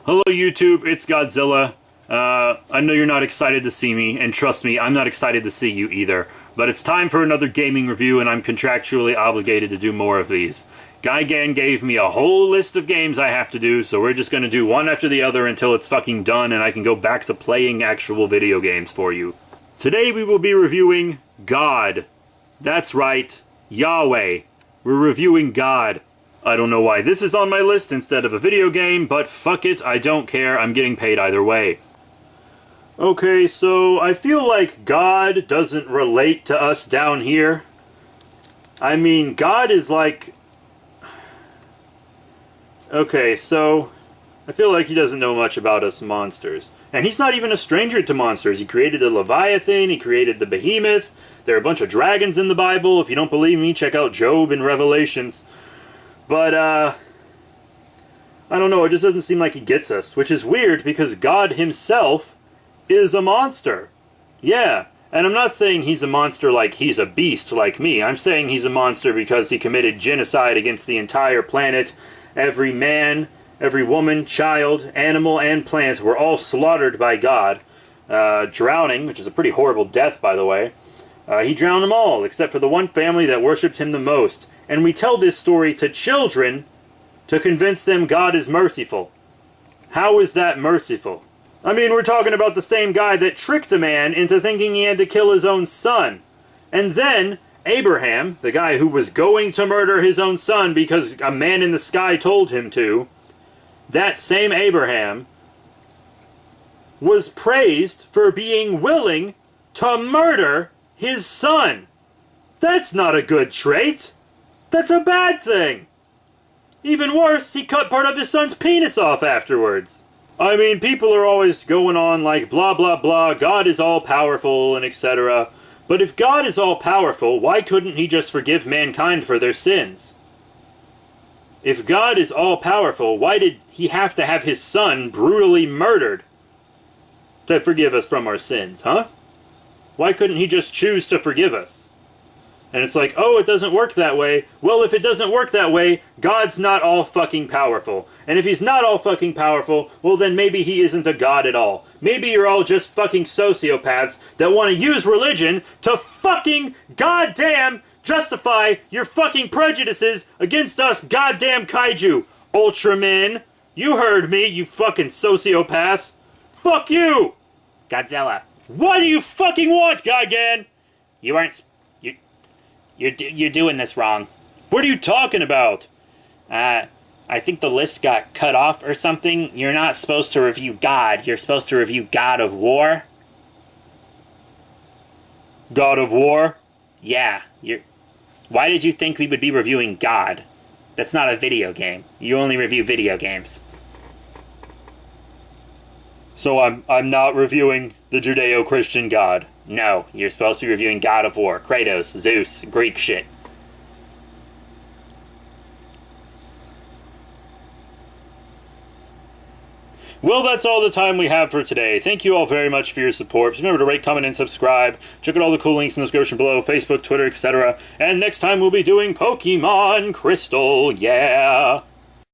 Hello YouTube, it's Godzilla. I know you're not excited to see me, and trust me, I'm not excited to see you either. But it's time for another gaming review, and I'm contractually obligated to do more of these. Gigan gave me a whole list of games I have to do, so we're just gonna do one after the other until it's fucking done and I can go back to playing actual video games for you. Today we will be reviewing God. That's right, Yahweh. We're reviewing God. I don't know why this is on my list instead of a video game, but fuck it, I don't care, I'm getting paid either way. Okay, so I feel like God doesn't relate to us down here. I mean, God is like... Okay, so I feel like he doesn't know much about us monsters. And he's not even a stranger to monsters. He created the Leviathan, he created the Behemoth. There are a bunch of dragons in the Bible. If you don't believe me, check out Job and Revelations. But, I don't know, it just doesn't seem like he gets us. Which is weird, because God himself is a monster. Yeah, and I'm not saying he's a monster like he's a beast like me. I'm saying he's a monster because he committed genocide against the entire planet. Every man, every woman, child, animal, and plant were all slaughtered by God. Drowning, which is a pretty horrible death, by the way. He drowned them all, except for the one family that worshipped him the most. And we tell this story to children to convince them God is merciful. How is that merciful? I mean, we're talking about the same guy that tricked a man into thinking he had to kill his own son. And then Abraham, the guy who was going to murder his own son because a man in the sky told him to, that same Abraham was praised for being willing to murder his son. That's not a good trait. That's a bad thing. Even worse, he cut part of his son's penis off afterwards. I mean, people are always going on like blah blah blah, God is all powerful and etc. But if God is all powerful, why couldn't he just forgive mankind for their sins? If God is all powerful, why did he have to have his son brutally murdered to forgive us from our sins, huh? Why couldn't he just choose to forgive us? And it's like, oh, it doesn't work that way. Well, if it doesn't work that way, God's not all fucking powerful. And if he's not all fucking powerful, well then maybe he isn't a god at all. Maybe you're all just fucking sociopaths that want to use religion to fucking goddamn justify your fucking prejudices against us goddamn kaiju. Ultramen, you heard me, you fucking sociopaths. Fuck you! Godzilla, What do you fucking want, Gigan? you aren't... You're doing this wrong. What are you talking about? I think the list got cut off or something. You're not supposed to review God. You're supposed to review God of War. God of War? Yeah, Why did you think we would be reviewing God? That's not a video game. You only review video games. So I'm not reviewing the Judeo-Christian God. No, you're supposed to be reviewing God of War, Kratos, Zeus, Greek shit. Well, that's all the time we have for today. Thank you all very much for your support. Please remember to rate, comment, and subscribe. Check out all the cool links in the description below, Facebook, Twitter, etc. And next time we'll be doing Pokemon Crystal, yeah!